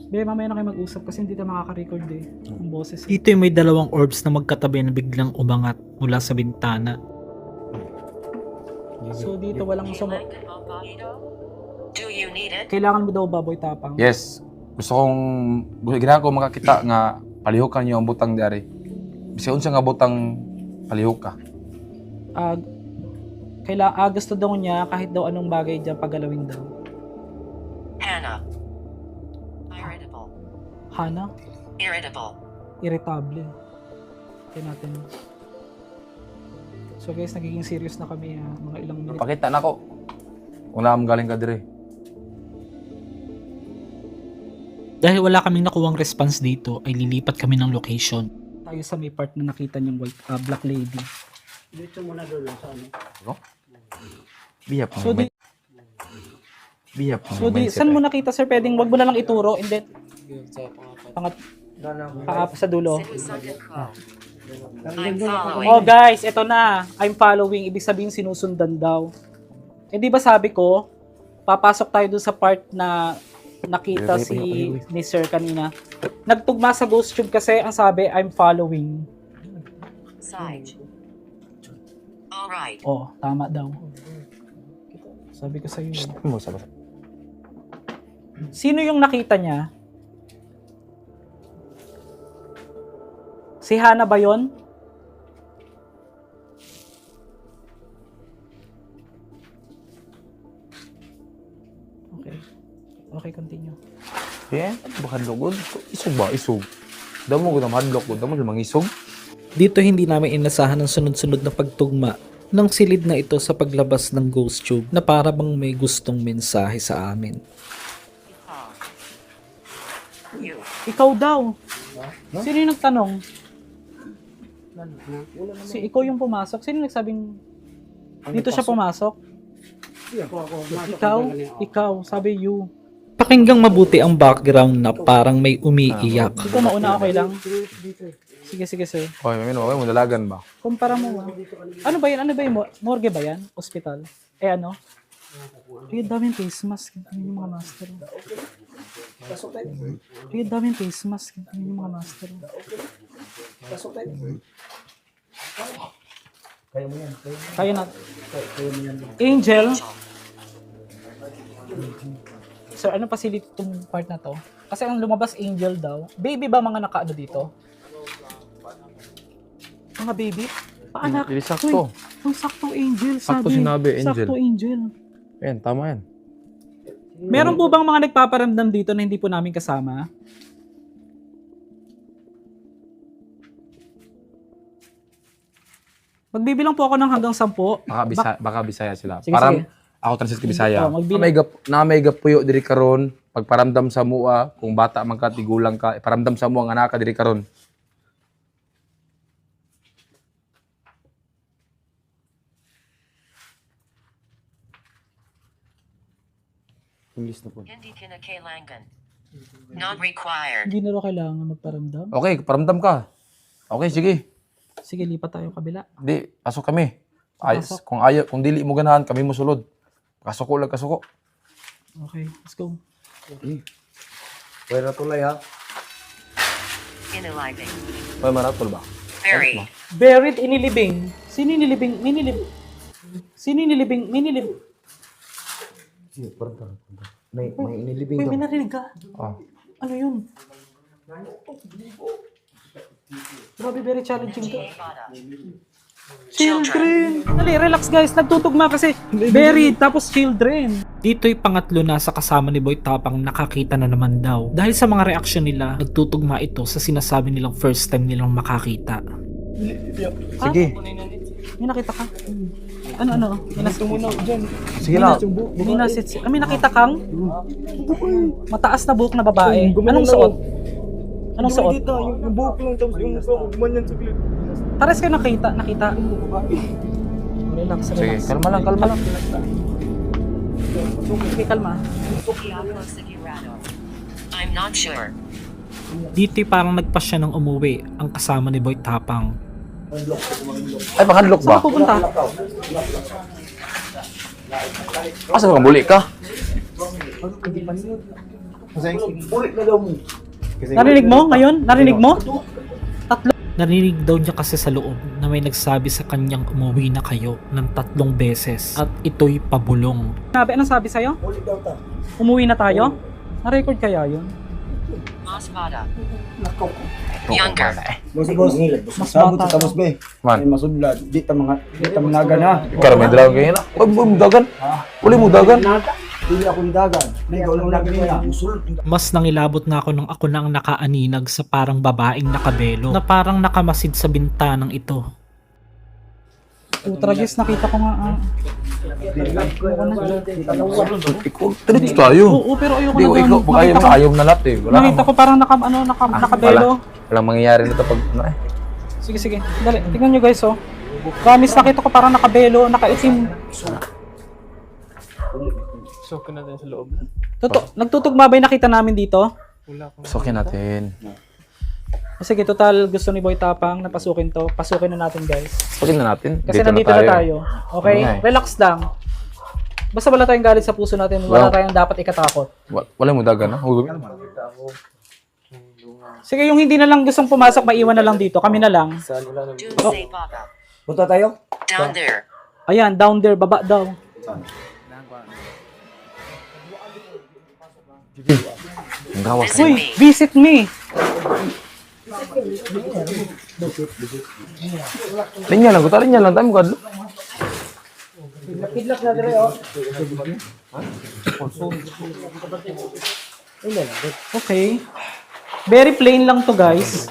Be, mamaya na kayo mag-usap kasi hindi tayo makaka-record, eh. Ang boses. Dito yung may 2 orbs na magkatabi na biglang umangat mula sa bintana. So, dito walang Do you need it? Kailangan mo daw baboy tapang. Yes. Ginahan ko makakita nga paliho ka niyo ang butang dari. Bisa unsa nga butang paliho ka. Gusto daw niya kahit daw anong bagay dyan pagalawin daw. Hannah. Irritable. Hana? Irritable. Irritable. Kaya natin. So guys, nagiging serious na kami mga ilang minutes. Pakita na ko. Kung naam galing ka dire. Dahil wala kaming nakuwang response dito, ay lilipat kami ng location. Tayo sa may part na nakita niyong black lady. Dito muna doon sa ano. Bihap So di, Bihap saan mo nakita, sir? Pwedeng wag mo na lang ituro and then sa dulo. Second call. I'm following. Oh guys, eto na. I'm following. Ibig sabihin sinusundan daw. Eh di ba sabi ko, papasok tayo dun sa part na nakita ni Sir kanina. Nagtugma sa ghost tube kasi ang sabi, I'm following. Side. All right. Oh, tama daw. Sabi ko sa iyo. Sino yung nakita niya? Si Hana ba yun? Okay. Okay, continue. Yeah, baka lugod. Isog ba? Isog. Damo ko na madlock ko. Damo lang isog. Dito hindi namin inasahan ang sunod-sunod na pagtugma ng silid na ito sa paglabas ng ghost tube na para bang may gustong mensahe sa amin. You. Ikaw daw. Sino yung nagtanong? Ikaw yung pumasok. Sino yung nagsabing dito siya pumasok? Ikaw, sabi you. Pakinggang mabuti ang background na parang may umiiyak. Ikaw mauna, okay lang. Sige, sir. Okay, may dalagan ba? Kumpara mo. Ano ba yan? Morgue ba yan? Hospital? Ano? Ay, daming face mask. Yun yung mga master. Ay, daming face mask. Yun yung mga master. Kaya na. Angel. Sir, ano facility itong part na to? Kasi ang lumabas Angel daw. Baby ba mga nakaano dito? Mga baby? Paanak. Hindi sakto. Ang saktong Angel, Sakto sabi. sinabi, Angel. Sakto Angel. Yan, tama yan. Meron po bang mga nagpaparamdam dito na hindi po namin kasama? Magbibilang po ako ng hanggang 10. Baka Bisaya sila. Sige, Parang sige. ako transit ka Bisaya. Oh, magbilang. May gap puyo diri karon pagparamdam sa mua kung bata man ka tigulang ka paramdam sa mua nga anak ka diri karon. Hindi kinakailangan. Not required. Hindi na rin kailangan magparamdam. Okay, paramdam ka. Okay, sige. Sige, lipat tayo kabila. Di, pasok kami. Kung dili mo ganahan, kami mo sulod. Kasuko lang, kasuko. Okay, let's go. Pwede tulay ha. Inilibing. Pwede maratol ba? Very. Buried inilibing. Sino inilibing? Sino inilibing? May inilibing Uy, may narinig ka. Oh. Ano yun? Grabe, very challenging to. Bada. Children! Dali, relax guys. Nagtutugma kasi buried, tapos children. Dito'y pangatlo na sa kasama ni Boy Tapang nakakita na naman daw. Dahil sa mga reaksyon nila, nagtutugma ito sa sinasabi nilang first time nilang makakita. Sige. May nakita ka? Ano? Sige na. May nakita kang? Mataas na buhok na babae. Anong suot? Anong suot? Yung buhok lang, tapos yung mukha ko, gumanyan sa clip. Pares kayo nakita. Relax. Sige, kalma lang. Sige, kalma. Diablo Sigurado. I'm not sure. Dito'y parang nagpasya ng umuwi ang kasama ni Boy Tapang. Ay, panghandlok ba? Saan ka pupunta? Asa ka muli ka? Narinig mo ngayon? Narinig mo? Narinig daw niya kasi sa loob na may nagsabi sa kanyang umuwi na kayo ng 3 beses at ito'y pabulong. Anong sabi sa'yo? Umuwi na tayo? Na-record kaya yun? Mas Bada. Younger. Boss, Mas sabot bata sa tapos be. Man. Ay masudlad. Di ta managa na. Ikaw may dalaw kayo na. Huwag mo dagan. Uli mo dagan. Dili ako nidagan. Ikaw lang lagi na. Usul. Mas nangilabot na ako nung ako na ang nakaaninag sa parang babaeng nakabelo na parang nakamasid sa bintanang ito. Tragis, nakita ko nga. Ikaw, tinit tayo. Oo, pero ayoko Di na ko doon. ikaw, baka ayaw na lahat eh. Wala Nakita ko parang nakabelo. Walang mangyayari nito pag ano eh. Sige. Dali, tingnan nyo guys, oh. Promise, nakita ko parang nakabelo, nakaitim. Nagtutugma ba yung nakita namin dito? Pasukin natin. Sige, total gusto ni Boy Tapang na pasukin to. Pasukin na natin guys. Pasukin na natin. Kasi nandito na tayo. Okay? Okay. Relax lang. Basta wala tayong galit sa puso natin. Wala tayong dapat ikatakot. Wala mo dagan ha? Sige, yung hindi na lang gustong pumasok, maiwan na lang dito. Kami na lang. Doomsday Bada. Punta tayo? Down there. Ayan, down there, baba daw. Ang gawas. Visit Uy, me. visit me. Linya lang, linya lang. Tayo mo kadlo. Okay. Very plain lang to guys.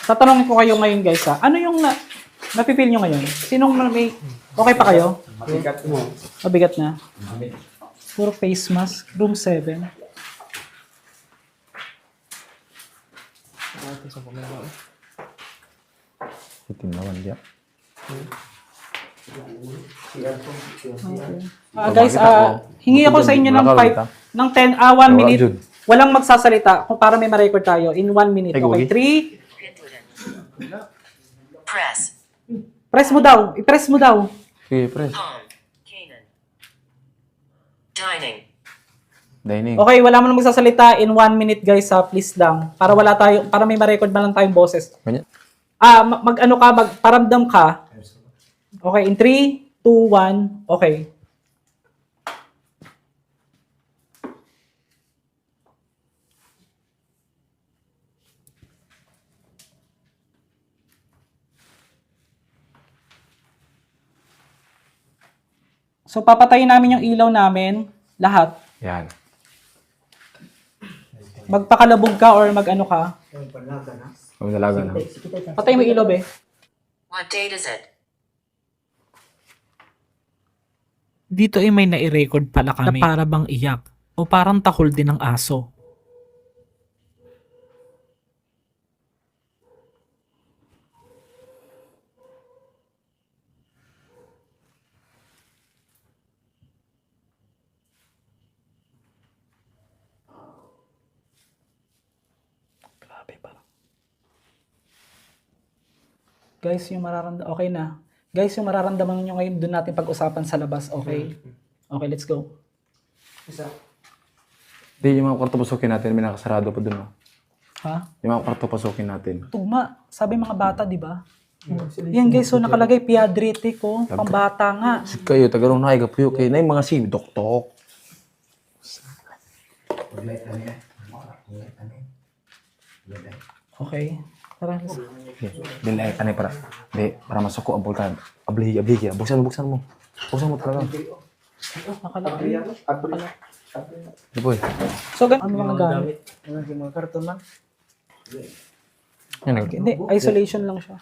tatanungin ko kayo ngayon guys ha. Ano yung napipil nyo ngayon? Sinong may... Okay pa kayo? Mabigat mo. Mabigat na. Puro face mask. Room 7. Guys, hingi ako sa inyo ng 10, 1 minute. Walang magsasalita kung para may ma-record tayo in 1 minute. Okay, 3. Press. Press mo daw. I-press mo daw. Sige, press. Home. Canaan. Dining. Dining. Okay, wala mo nang magsasalita in 1 minute guys ha. Please lang. Para may ma-record man lang tayong boses. Ganyan. Mag-ano ka, magparamdam ka. Okay, in 3, 2, 1. Okay. So, papatayin namin yung ilaw namin. Lahat. Yan. Magpakalabog ka or mag-ano ka. Kami dalaga na. Patay mo yung ilaw, be. What date is it? Dito ay may nai-record pala kami na para bang iyak o parang tahol din ng aso. Guys, yung okay na. Guys, yung mararamdaman nyo ngayon, doon natin pag-usapan sa labas, okay? Okay, let's go. Hindi, yung mga kwarto pasukin natin, may nakasarado pa dun. Ha? Yung mga kwarto pasukin natin. Tugma, sabi mga bata, di ba? Yan guys, so nakalagay pediatric ko, pambata nga. Kayo, tagarong na, igapuyo kayo na yung mga si doktok. Okay. Tara, let's go. Dili, kanay para masuk ang bulkan. Ablihi, buksan mo. Buksan mo talaga. Nakalagay. Boy. So, ano mga gamit? Mga karton man. Yan, Hindi, isolation lang siya.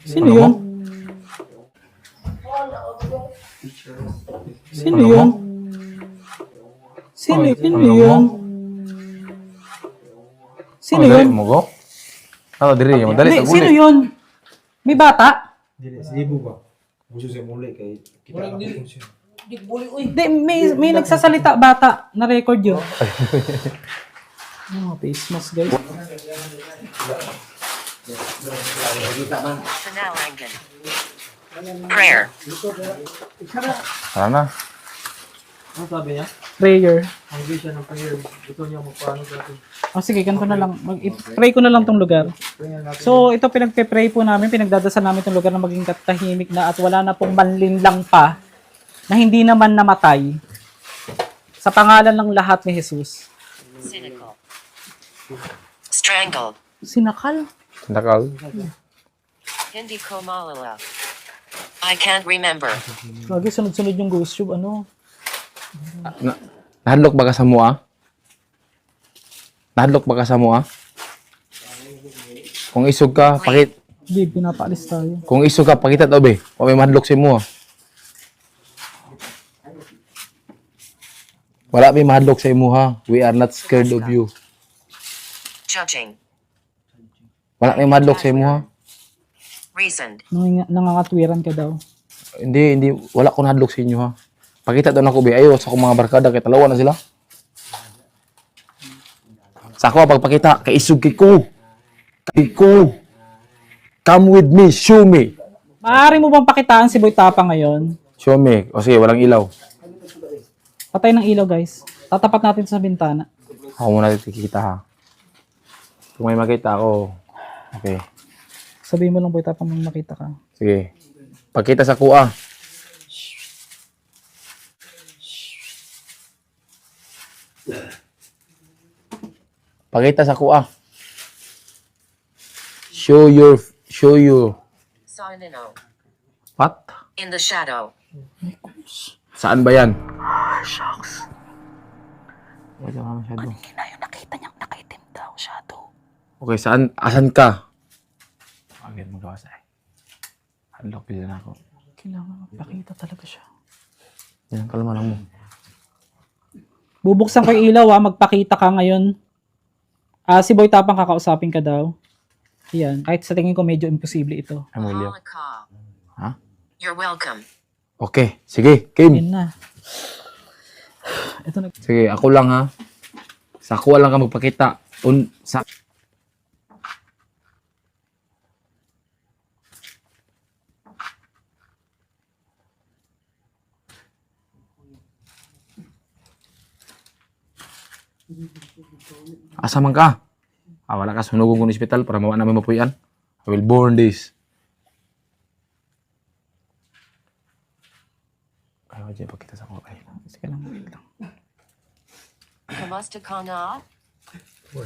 Sino yun? Sino yun? Sino yun? Sino yun? Mugo? Diri, yung dali. Hindi, sino yun? May bata? Dili, sibo ba? Gusto siya muli kay kita na function. Hindi, may nagsasalita bata na record yun. Face mask guys. Sanalangan. Prayer. Tara na. Ano sabi niya? Prayer. Ang vision ng prayer. Gusto niya magpaano sa atin. Sige, ganito na lang. Pray ko na lang tong lugar. So, ito pinagpe-pray po namin, pinagdadasal namin tong lugar na maging katahimik na at wala na pong manlinlang pa na hindi naman namatay. Sa pangalan ng lahat ni Jesus. Cynical. Strangled. Sinakal? Nakal. Hindi ko maalala. I can't remember. Lagi sunod-sunod yung ghost tube. Ano? Nahadlok ba ka sa mua? Nahadlok ba ka sa mua? Kung isog ka, Hindi, pinapaalis tayo. Kung isog ka, pakita daw be. O may mahadlok si mua. Wala may mahadlok sa imo ha. We are not scared of you. Judging. Wala may mahadlok sa imo ha. Reasoned. Nangangatwiran ka daw. Hindi. Wala ko nahadlok sa inyo ha. Pakita daw na ko be. Ayaw sa akong mga barkada. Kaya talawa na sila. Sa ako, pagpakita. Kay isog kay ko. Kay ko. Come with me. Show me. Maaari mo bang pakitaan si Boy Tapa ngayon? Show me. O sige, walang ilaw. Patay ng ilaw guys. Tatapat natin sa bintana. Ako muna kikita ha. Kung may makita ako. Okay. Sabihin mo lang Boy Tapa may makita ka. Sige. Pagkita sa kuha. Pakita sa kuha. Show your Saw Nino. what? In the shadow. Saan ba yan? Shucks. Wala ka masyado. Hindi na yung nakita niyang nakaitim daw, shadow. Okay, asan ka? Agad magawa sa'yo. Unlock din ako. Kailangan magpakita talaga siya. Yan, kalma lang mo. Bubuksan ko yung ilaw magpakita ka ngayon. Si Boy Tapang kakausapin ka daw. Yan, kahit sa tingin ko medyo imposible ito. I'm William. Mahal ka. Ha? You're welcome. Okay, sige, Kim. Yan na. Ito na. Sige, ako lang ha. Sa ako lang ka magpakita. Asa man ka? Wala ka sunugong kong hospital para mawa namin mapuyan. I will burn this. Ayaw dyan pagkita sa kulay. Sige lang, wait lang. Kamusta ka na?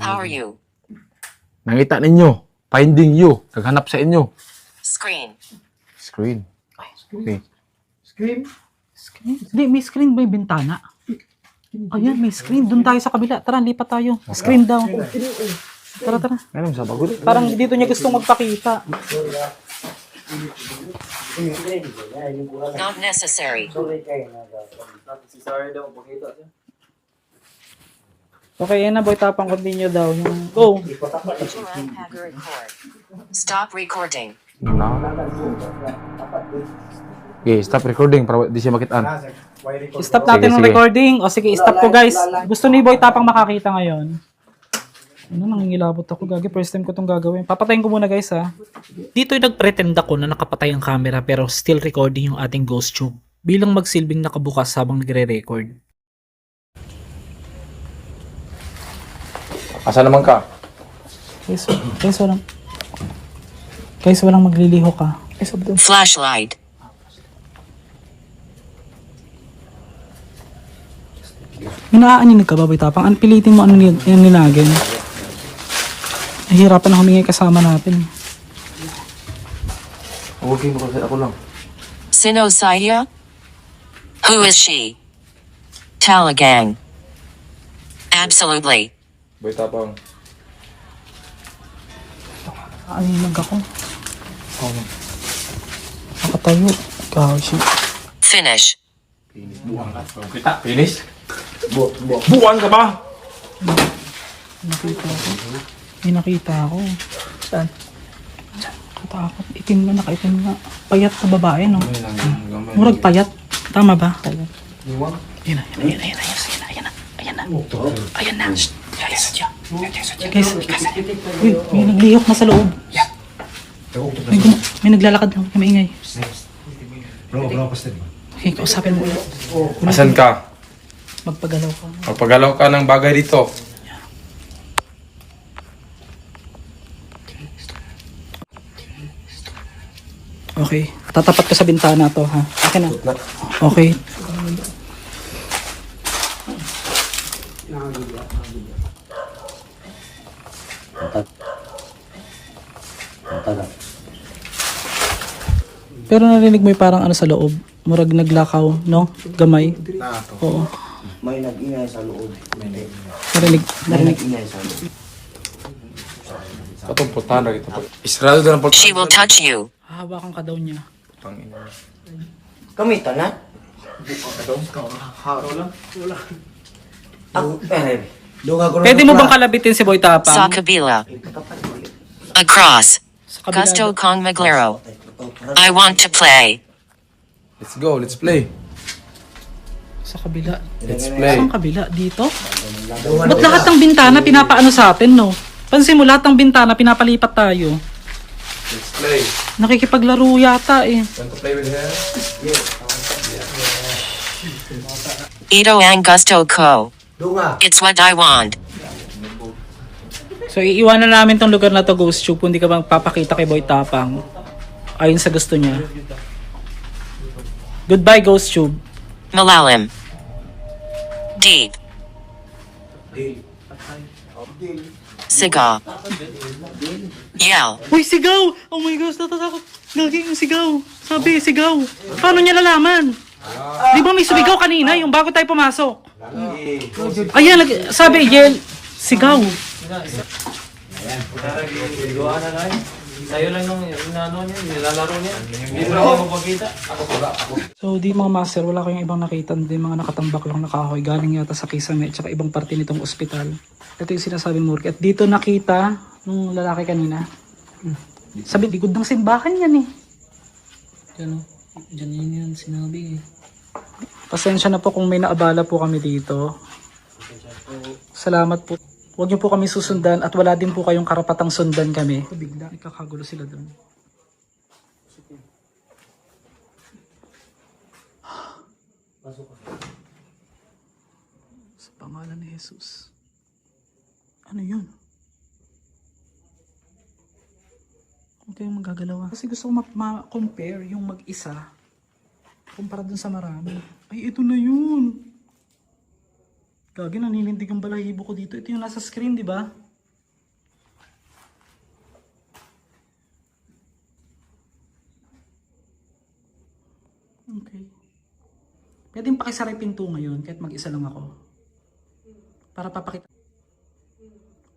How are you? Nangita ninyo. Finding you. Naghanap sa inyo. Screen. Screen. Okay. Scream. Screen? Hindi, may screen ba yung bintana? Ayan, may screen. Doon tayo sa kabila. Tara, lipat tayo. Screen daw. Tara. Meron sa bagot. Parang dito niya gustong magpakita. Not necessary. Okay, yan na, Boy Tapang. Continue daw. Yung go. Record. Stop recording. Okay, stop recording para di siya makitaan. Stop natin ang Sige. recording. O sige, stop ko guys. Gusto ni Boy Tapang makakita ngayon. Ano, nangingilabot ako. Gagi, first time ko itong gagawin. Papatayin ko muna guys ha. Dito'y nagpretend ako na nakapatay ang camera pero still recording yung ating ghost tube bilang magsilbing nakabukas habang nagre-record. Asa naman ka? Guys, walang magliliho ka. Guys, abdo. Flashlight. Minaanin ka ba, Boy Tapang? Pilitin mo ano yung ninagin. Nahihirapan na humingi kasama natin. Okay mo kasi ako lang. Sino Saya? Who is she? Talagang. Absolutely. Boy Tapang. Aninag ako. Nakatayo. Gosh. Finish. Kita, finish? Buwan ka ba? May nakita ako. Saan? Katakot. Itim na, nakaitim na. Payat na babae, no? Murag payat. Tama ba? Payat. Ayan na. Guys, uy, may naglihok na sa loob. May naglalakad na. May maingay. Okay, kausapin mo ulit. Asan ka? Magpagalaw ka. Magpagalaw ka ng bagay dito. Okay. Tatapat ko sa bintana to, ha? Akin na. Okay. Pero narinig mo yung parang ano sa loob. Murag naglakaw, no? Gamay. Oo. May nag-ingay sa loob. Narinig. Ingay sa loob. Itong putahan na ito. Israel doon ang putahan. She will touch you. Hahawakan ka daw niya. Kami tanan. Ako Pwede mo bang kalabitin si Boy Sa Tapang? kabila. Across. Sa kabila. Gusto Kong Maglaro. I want to play. Let's go, let's play. Sa kabila. Let's play. Saan kabila? Dito? Ba't lahat ng bintana pinapaano sa atin, no? Pansin mo, lahat ng bintana pinapalipat tayo. Let's play. Nakikipaglaro yata eh. Want to play with her? Ito ang gusto ko. Dunga. It's what I want. So, iiwanan namin tong lugar na to, Ghost Tube, kung di ka bang papakita kay Boy Tapang. Ayon sa gusto niya. Goodbye, Ghost Tube. Malalim. Deep. Siga. Yell. Uy, sigaw! Oh my gosh, natatakot. Gagi yung sigaw. Sabi, sigaw. Paano niya lalaman? Di ba may sumigaw kanina, yung bago tayo pumasok? Ayan, sabi, Yel, sigaw. So di mga master, wala kayong ibang nakita, hindi mga nakatambak lang na kahoy, galing yata sa Kisame, tsaka ibang parte nitong ospital. Ito yung sinasabing Murky. At dito nakita nung lalaki kanina. Sabi, likod ng simbahan yan eh. Diyan yun sinabi eh. Pasensya na po kung may naabala po kami dito. Salamat po. Huwag niyo po kami susundan at wala din po kayong karapatang sundan kami. Bigla, ikakagulo sila doon. Sa pangalan ni Jesus. Ano yun? Huwag kayong magagalaw. Kasi gusto ko ma-compare yung mag-isa kumpara dun sa marami. Ay, ito na yun. Gagi, nanilindig ang balahibo ko dito. Ito yung nasa screen, di ba? Okay. Pwedeng pakisara yung pinto ngayon kahit mag-isa lang ako.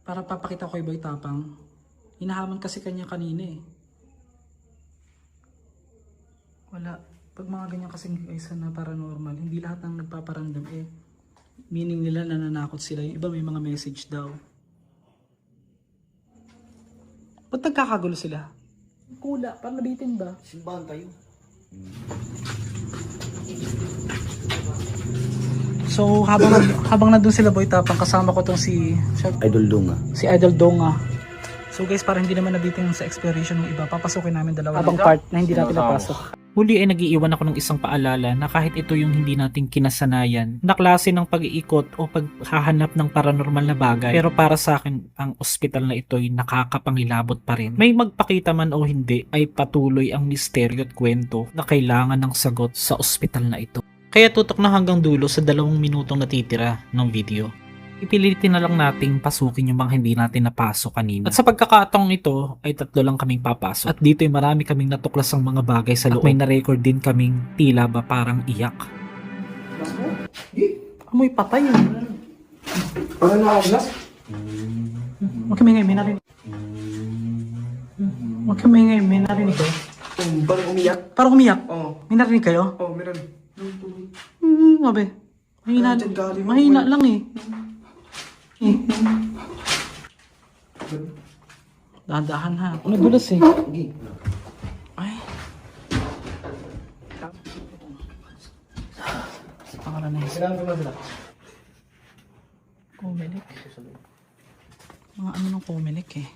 Para papakita ko kay Boy Tapang. Hinahaman kasi kanya kanina eh. Wala. Pag mga ganyan kasing isa na paranormal, hindi lahat ng nagpaparamdam eh. Meaning nila nananakot sila. Yung iba may mga message daw. Ba't nagkakagulo sila? Kula, parang nabitin ba? Simbahan tayo. So habang nandun sila Boy Tapang, kasama ko tong si Idol Dunga. si Idol Donga. So guys, para hindi naman nabitin sa exploration ng iba, papasukin namin dalawa habang part na hindi natin napasok. Huli ay nagiiwan ako ng isang paalala na kahit ito yung hindi natin kinasanayan na klase ng pag-iikot o paghahanap ng paranormal na bagay, pero para sa akin ang ospital na ito ay nakakapangilabot pa rin. May magpakita man o hindi ay patuloy ang misteryo at kwento na kailangan ng sagot sa ospital na ito. Kaya tutok na hanggang dulo sa 2 minutong natitira ng video. Ipilitin na lang nating pasukin yung mga hindi natin napasok kanina. At sa pagkakataong ito ay 3 lang kaming papasok. At dito ay marami kaming natuklasang mga bagay sa loob. At may na-record din kaming tila ba parang iyak. Amoy patay yun. Parang nakaglas? Huwag kami ngayon, may narinig. Huwag kami ngayon, may narinig kayo. Parang umiyak. Parang umiyak. Oo. May narinig kayo? Oo, meron. Sabi. Mahina, Ay, dyan galing. mahina lang eh. Dahan-dahan ha. Nagulas eh. Ay. Sa pangalan na Jesus. Kailangan ko na sila. Kumilik. Mga ano ng kumilik eh.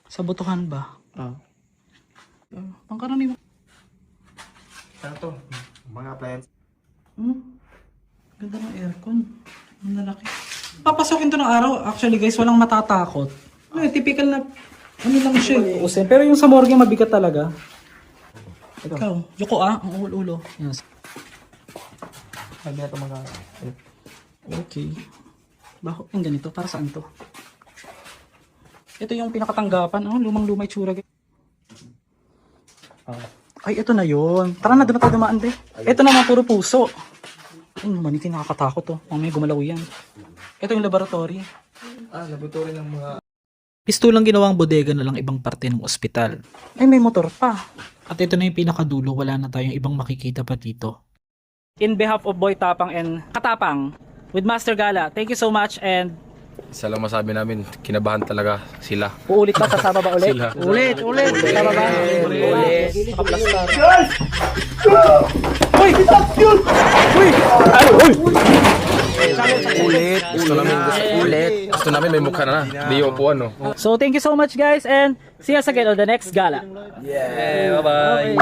Sa butuhan ba? Oo. Pangkaraniwan. Ano to? Mga appliance. Ganda ng aircon. Ang lalaki. Papasokin to ng araw. Actually guys, walang matatakot. Ay, typical na ano lang siya. Usin. Pero yung sa morgue mabigat talaga. Ikaw. Yoko ang ulo. Yes. Sabi na ito mga... Okay. Bakit yung ganito? Para saan to? Ito yung pinakatanggapan. Lumang-lumay tsura. Ay, ito na yun. Tara na, doon na tayo dumaan, de. Ito naman, puro puso. Ay, maniti, nakakatakot to. Mamaya gumalaw yan. Ito yung laboratory. Laboratory ng mga... Pistulang ginawang bodega na lang ibang parte ng ospital. Ay, may motor pa. At ito na yung pinakadulo, wala na tayong ibang makikita pa dito. In behalf of Boy Tapang and Katapang, with Master Gala, thank you so much and Isa lang masabi namin, kinabahan talaga sila. uulit ba? Sasama ba ulit? Sila. Ulit! Sasama ba? Ulit! Nakaplastar. Uy! Uy! Ulit! Gusto namin may mukha na. Hindi yung upuan, no? So thank you so much guys and see us again on the next gala. Yeah, bye-bye.